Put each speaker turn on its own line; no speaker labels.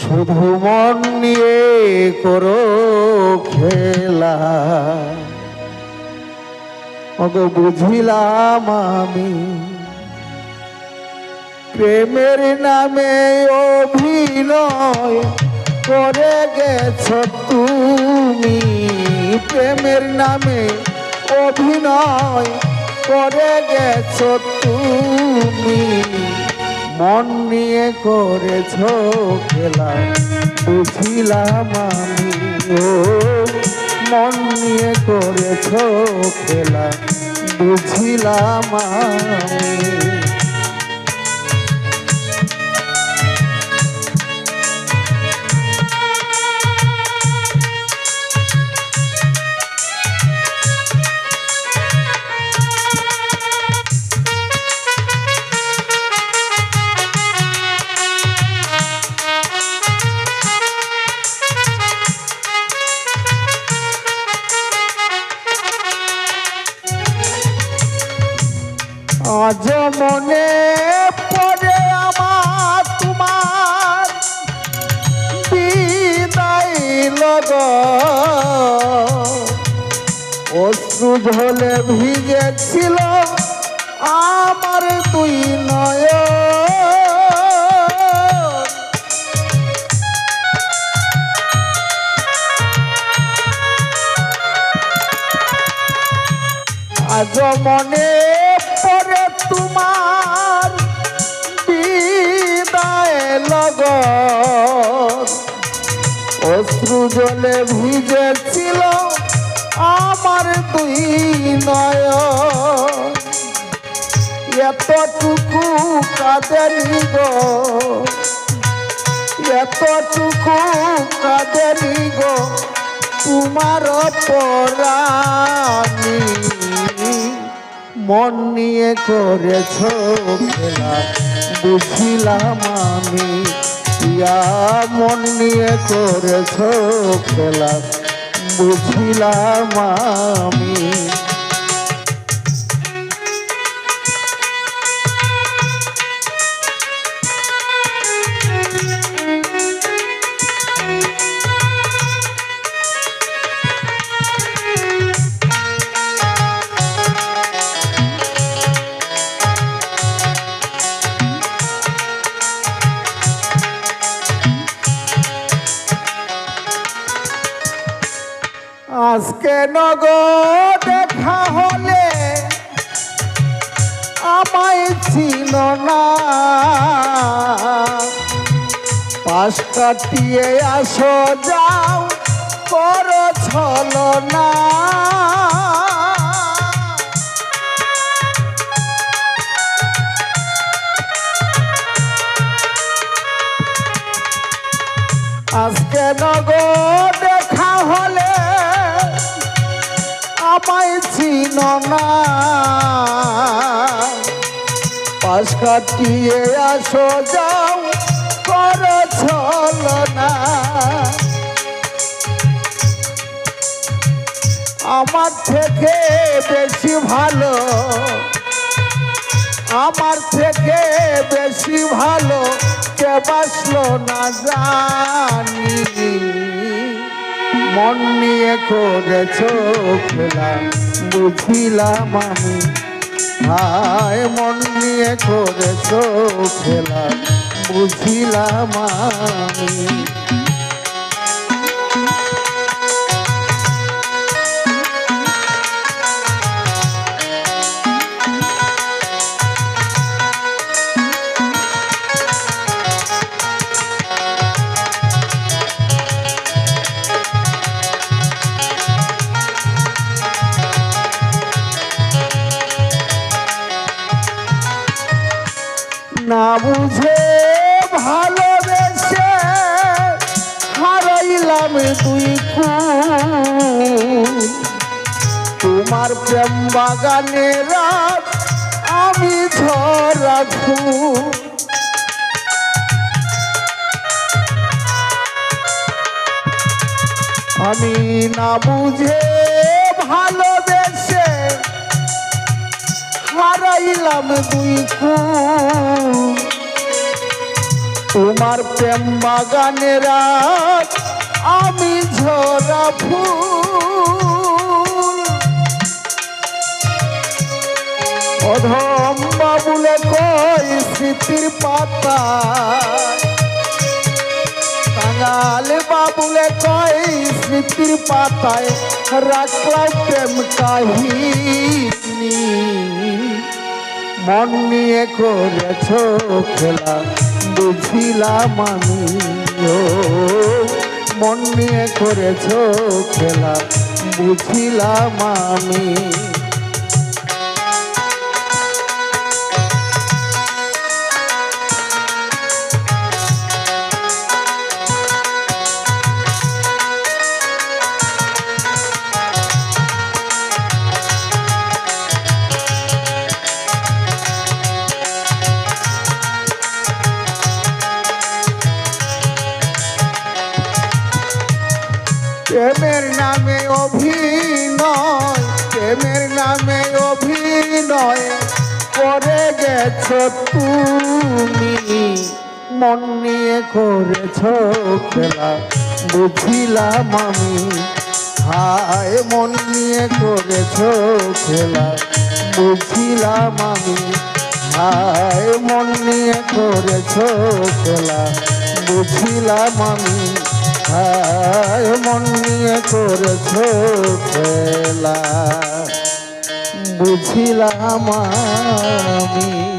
শুধু মন নিয়ে করো খেলা, ওগো বুঝিলাম আমি প্রেমের নামে অভিনয় করে গেছ তুমি, প্রেমের নামে অভিনয় করে গেছ তুমি, মন নিয়ে করেছ খেলা বুঝিলাম আমি। ও মন নিয়ে করেছ খেলা বুঝিলাম আমি। আজ মনে পড়ে আমার তোমার বিদায় লগন, অশ্রু ঝলে ভিজেছিল আমার দুই নয়ন। আজ মনে পড়ে তোমার বিদায় লগন, অশ্রু জলে ভিজেছিল আমার দুই নয়ন। এতটুকু কাঁদেনি গো, এতটুকু কাঁদেনি গো তোমার পরাণী, মন নিয়ে করেছ খেলা বুঝিলাম আমি। ইয়া মন নিয়ে করেছ খেলা বুঝিলাম আমি। আজকে নগদ দেখা হলে আমায় ছিল না, পাশ কাটিয়ে আসো যাও করো ছলনা। আজকে নগদ দেখা হলে আমায় ছিল না, পাশ কাটিয়ে আসো যাও করো ছলনা। আমার থেকে বেশি ভালো, আমার থেকে বেশি ভালো কে বাসলো না জানি, মন নিয়ে করেছ খেলা বুঝিলাম আমি। হায় মন নিয়ে করেছ খেলা বুঝিলাম আমি। না বুঝে ভালোবেসে হারাইলাম দুই কুল, তোমার প্রেম বাগানে রাত আমি ঝরা ফুল। আমি না বুঝে ভালোবেসে হারাইলাম দুই কুল, তোমার প্রেম বাগানের রাত আমি ঝরা ফুল অধম বাবুলে কই স্মৃতির পাতা কাঙাল বাবুলে কই স্মৃতির পাতায় রাখলাম প্রেম কাহিনী মন নিয়ে করেছ খেলা বুঝিলাম আমি ও মন নিয়ে করেছ খেলা বুঝিলাম আমি প্রেমের নামে অভিনয় প্রেমের নামে অভিনয় করে গেছ তুমি মন নিয়ে করেছ খেলা বুঝিলাম আমি হায় মন নিয়ে করেছ খেলা বুঝিলাম আমি হায় মন নিয়ে করেছ খেলা বুঝিলাম আমি হায় মন নিয়ে করেছ খেলা বুঝিলাম আমি